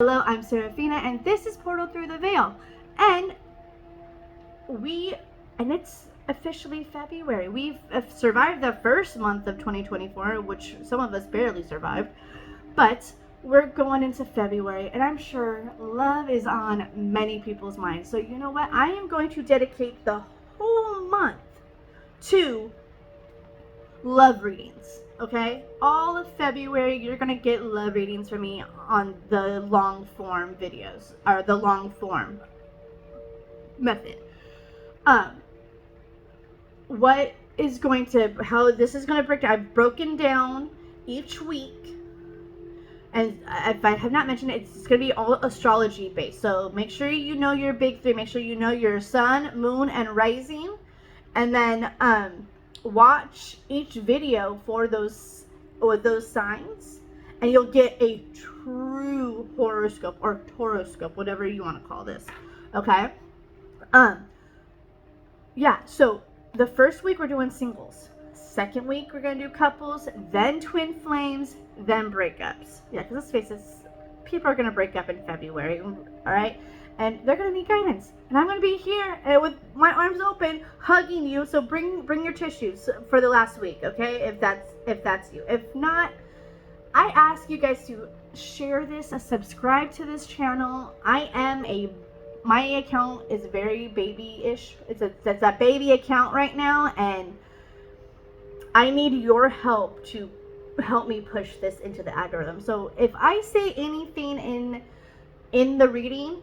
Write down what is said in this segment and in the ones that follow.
Hello, I'm Serafina, and this is Portal Through the Veil. And it's officially February. We've survived the first month of 2024, which some of us barely survived. But we're going into February, and I'm sure love is on many people's minds. So you know what? I am going to dedicate the whole month to love readings. Okay, all of February you're gonna get love readings from me on the long form videos, or the long form method. What is going to, how this is going to break down, I've broken down each week, and if I have not mentioned it, it's going to be all astrology based. So make sure you know your big three, make sure you know your sun, moon, and rising, and then watch each video for those signs, and you'll get a true horoscope or toroscope, whatever you want to call this. Okay. Yeah, so the first week we're doing singles. Second week we're gonna do couples, then twin flames, then breakups. Yeah, because let's face it, people are gonna break up in February, all right? And they're gonna need guidance, and I'm gonna be here with my arms open, hugging you. So bring your tissues for the last week, okay? If that's you. If not, I ask you guys to share this, subscribe to this channel. My account is very baby-ish. It's a baby account right now, and I need your help to help me push this into the algorithm. So if I say anything in the reading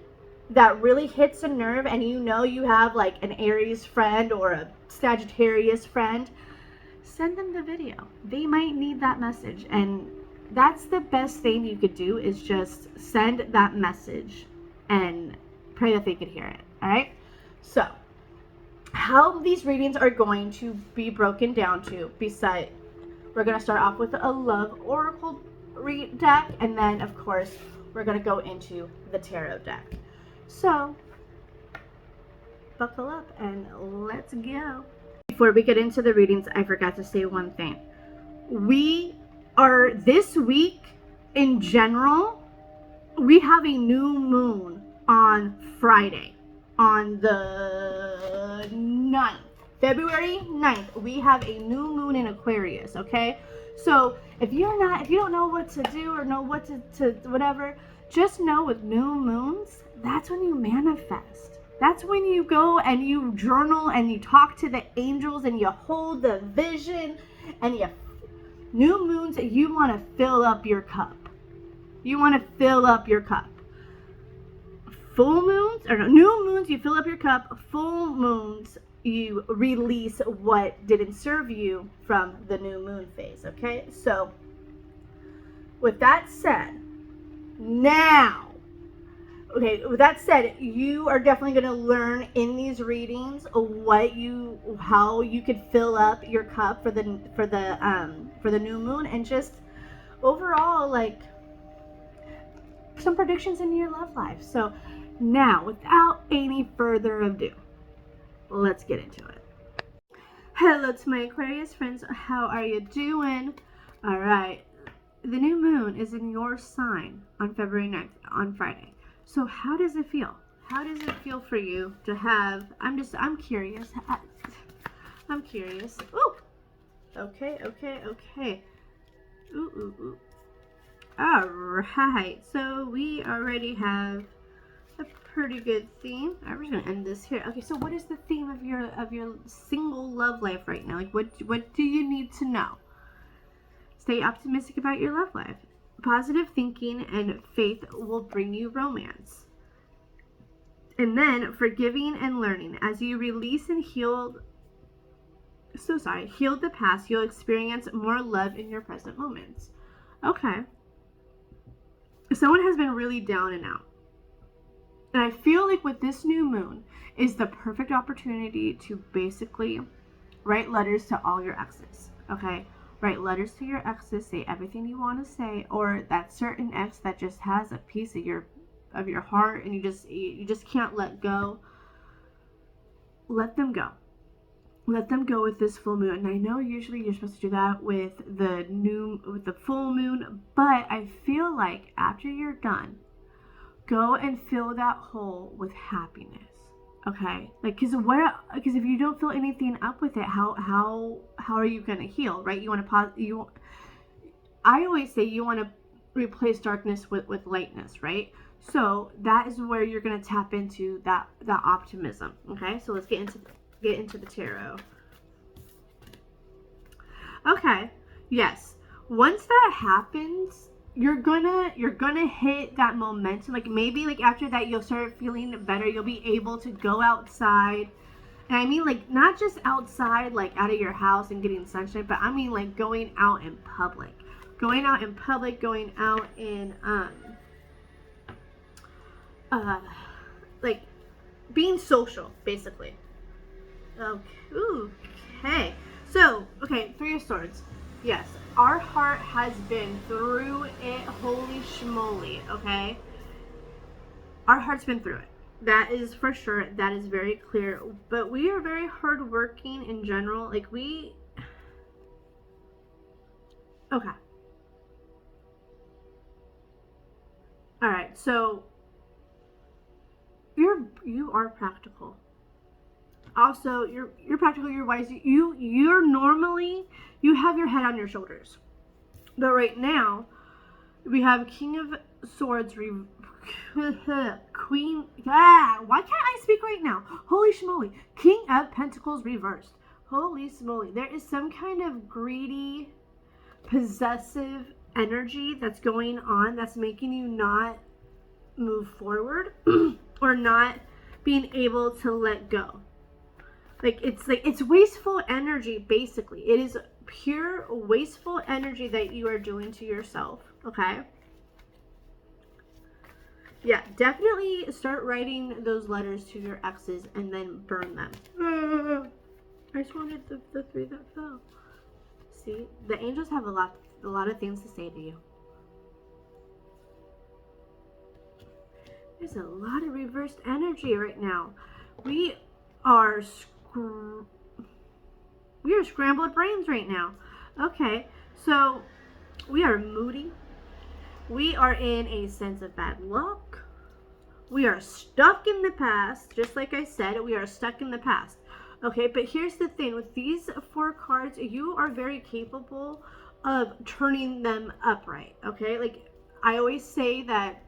that really hits a nerve, and you know you have like an Aries friend or a Sagittarius friend, send them the video. They might need that message, and that's the best thing you could do, is just send that message and pray that they could hear it. All right. So how these readings are going to be broken down to, we're going to start off with a love oracle deck, and then of course we're going to go into the tarot deck. So buckle up and let's go. Before we get into the readings, I forgot to say one thing. This week in general, we have a new moon on Friday, on the 9th, February 9th. We have a new moon in Aquarius, okay? So if you don't know what to do or know what to whatever, just know with new moons, that's when you manifest. That's when you go and you journal and you talk to the angels and you hold the vision, and new moons, you want to fill up your cup. You want to fill up your cup. Full moons, or no, new moons, you fill up your cup. Full moons, you release what didn't serve you from the new moon phase, okay? So with that said, you are definitely going to learn in these readings how you could fill up your cup for the new moon, and just overall, like, some predictions in your love life. So now, without any further ado, let's get into it. Hello to my Aquarius friends. How are you doing? All right. The new moon is in your sign on February 9th, on Friday. So how does it feel? How does it feel for you to have, I'm curious. I'm curious. Ooh. Okay. Ooh. All right. So we already have a pretty good theme. I'm just gonna end this here. Okay, so what is the theme of your single love life right now? Like, what do you need to know? Stay optimistic about your love life. Positive thinking and faith will bring you romance. And then forgiving and learning. As you release and heal the past, you'll experience more love in your present moments. Okay. Someone has been really down and out. And I feel like with this new moon is the perfect opportunity to basically write letters to all your exes, okay? Write letters to your exes, say everything you want to say, or that certain ex that just has a piece of your heart and you just can't let go. Let them go. Let them go with this full moon. And I know usually you're supposed to do that with the full moon, but I feel like after you're done go and fill that hole with happiness. Okay, like because if you don't fill anything up with it, how are you gonna heal, right? You want to I always say you want to replace darkness with lightness, right? So that is where you're gonna tap into that optimism. Okay, so let's get into the tarot. Okay, yes. Once that happens, you're gonna hit that momentum. Like maybe like after that you'll start feeling better. You'll be able to go outside. And I mean like not just outside like out of your house and getting sunshine, but I mean like going out in public. Going out in public, going out in like being social basically. Okay. So, okay, Three of Swords. Yes, our heart has been through it. Holy schmoly, okay? Our heart's been through it. That is for sure. That is very clear. But we are very hardworking in general. Like, we... Okay. Alright, so... You are practical. Also, you're practical, you're wise. You're normally, you have your head on your shoulders. But right now, we have King of Swords, Queen, why can't I speak right now? Holy schmoly. King of Pentacles reversed. Holy schmoly. There is some kind of greedy, possessive energy that's going on that's making you not move forward or not being able to let go. Like it's wasteful energy, basically. It is pure wasteful energy that you are doing to yourself, okay? Yeah, definitely start writing those letters to your exes and then burn them. I just wanted the three that fell. See, the angels have a lot of things to say to you. There's a lot of reversed energy right now. We are scrambled brains right now. Okay, so we are moody. We are in a sense of bad luck. We are stuck in the past. Just like I said, we are stuck in the past. Okay, but here's the thing. With these 4 cards, you are very capable of turning them upright. Okay, like I always say that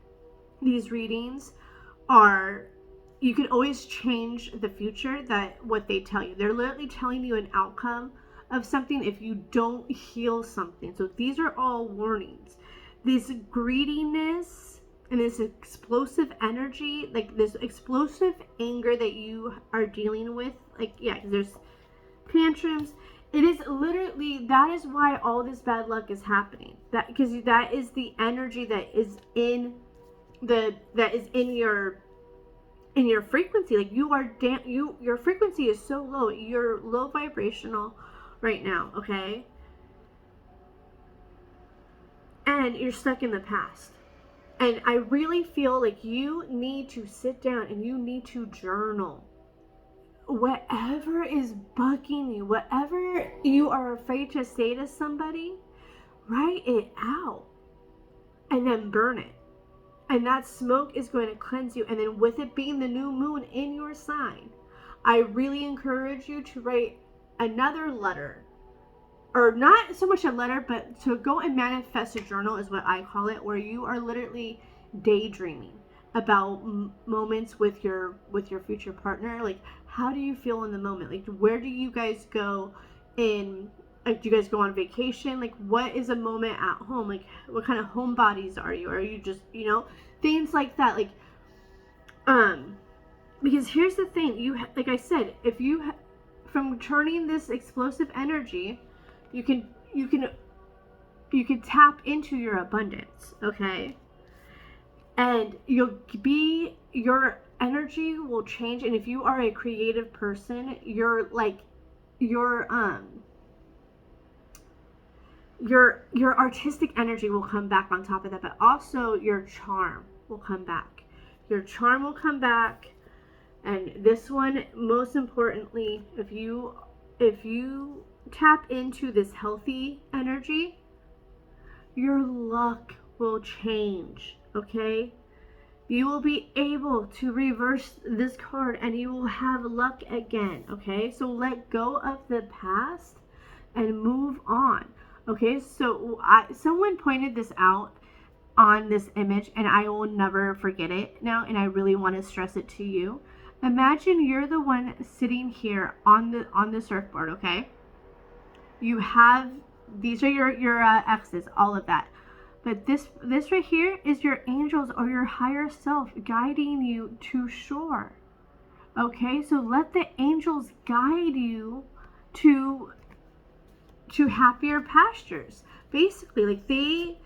these readings are... You can always change the future, that what they tell you. They're literally telling you an outcome of something if you don't heal something. So these are all warnings. This greediness and this explosive energy, like this explosive anger that you are dealing with, like, yeah, there's tantrums. It is literally, that is why all this bad luck is happening. That, because that is the energy that is in your frequency. Like you are your frequency is so low. You're low vibrational right now, okay? And you're stuck in the past. And I really feel like you need to sit down and you need to journal. Whatever is bugging you, whatever you are afraid to say to somebody, write it out and then burn it. And that smoke is going to cleanse you. And then with it being the new moon in your sign, I really encourage you to write another letter. Or not so much a letter, but to go and manifest a journal is what I call it, where you are literally daydreaming about moments with your future partner. Like, how do you feel in the moment? Like, where do you guys go in... Like, do you guys go on vacation? Like, what is a moment at home? Like, what kind of homebodies are you? Are you just, things like that? Like, because here's the thing. Like I said, if you, from turning this explosive energy, you can tap into your abundance, okay? And your energy will change. And if you are a creative person, your artistic energy will come back on top of that, but also your charm will come back. Your charm will come back. And this one, most importantly, if you tap into this healthy energy, your luck will change, okay? You will be able to reverse this card and you will have luck again, okay? So let go of the past and move on, okay? So someone pointed this out on this image and I will never forget it now, and I really want to stress it to you. Imagine you're the one sitting here on the surfboard, okay? You have, these are your exes, all of that. But this right here is your angels or your higher self guiding you to shore. Okay, so let the angels guide you to happier pastures. Basically, like, they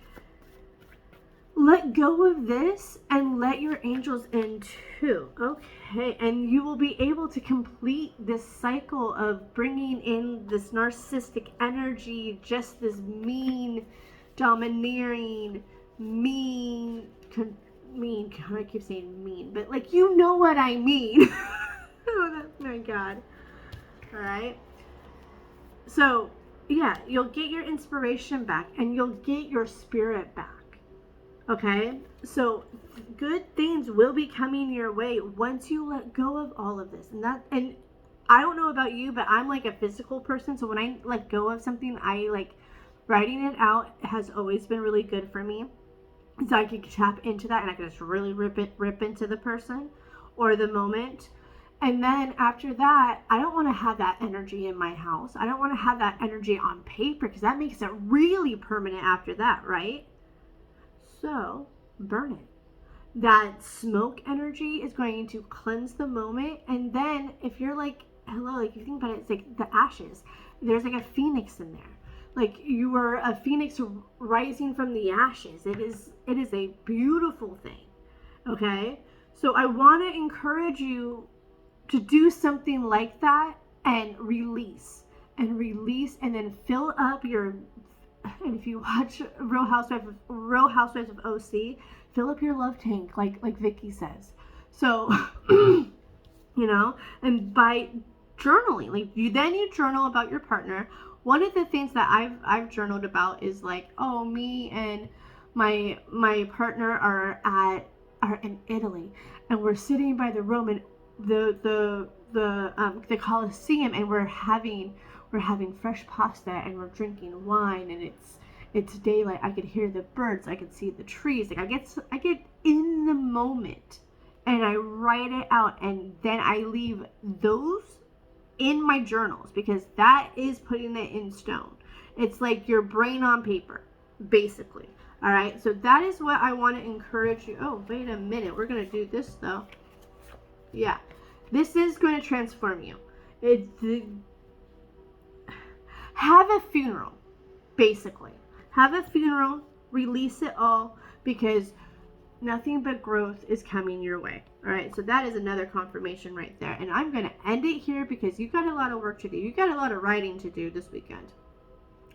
let go of this and let your angels in too. Okay, and you will be able to complete this cycle of bringing in this narcissistic energy, just this mean, domineering, mean, I keep saying mean, but like, you know what I mean. Oh my God. All right. So yeah, you'll get your inspiration back and you'll get your spirit back. Okay, so good things will be coming your way once you let go of all of this. And I don't know about you, but I'm like a physical person. So when I let go of something, I like writing it out has always been really good for me. So I can tap into that and I can just really rip into the person or the moment. And then after that, I don't want to have that energy in my house. I don't want to have that energy on paper because that makes it really permanent after that, right? So burn it. That smoke energy is going to cleanse the moment. And then if you're like, hello, like, you think about it, it's like the ashes. There's like a phoenix in there. Like, you are a phoenix rising from the ashes. It is a beautiful thing. Okay? So I want to encourage you to do something like that and release and then fill up your, and if you watch Real Housewives of OC, fill up your love tank, like Vicky says. So, you know, and by journaling, like, you journal about your partner. One of the things that I've journaled about is like, oh, me and my partner are in Italy, and we're sitting by the Roman the Colosseum, and we're having fresh pasta and we're drinking wine, and it's daylight. I could hear the birds, I could see the trees. Like, I get in the moment and I write it out, and then I leave those in my journals because that is putting it in stone. It's like your brain on paper, basically. All right, so that is what I want to encourage you. Oh, wait a minute, we're gonna do this though. Yeah, this is going to transform you. Have a funeral, basically. Have a funeral, release it all, because nothing but growth is coming your way. All right, so that is another confirmation right there. And I'm going to end it here because you got a lot of work to do. You got a lot of writing to do this weekend.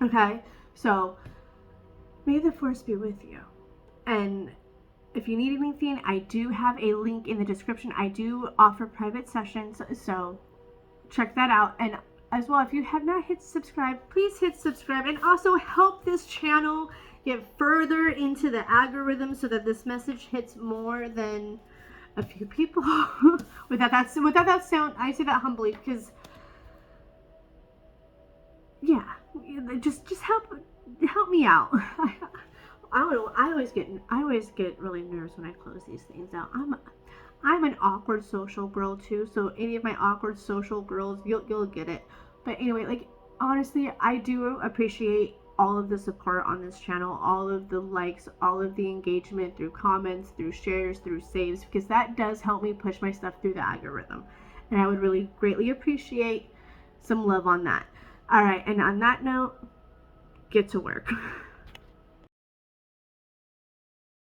Okay, so may the force be with you. And if you need anything, I do have a link in the description. I do offer private sessions, so check that out. And as well, if you have not hit subscribe, please hit subscribe, and also help this channel get further into the algorithm so that this message hits more than a few people. without that sound, I say that humbly because, yeah, just help me out. I always get really nervous when I close these things out. I'm an awkward social girl too, so any of my awkward social girls, you'll get it. But anyway, like, honestly, I do appreciate all of the support on this channel, all of the likes, all of the engagement through comments, through shares, through saves, because that does help me push my stuff through the algorithm. And I would really greatly appreciate some love on that. All right, and on that note, get to work.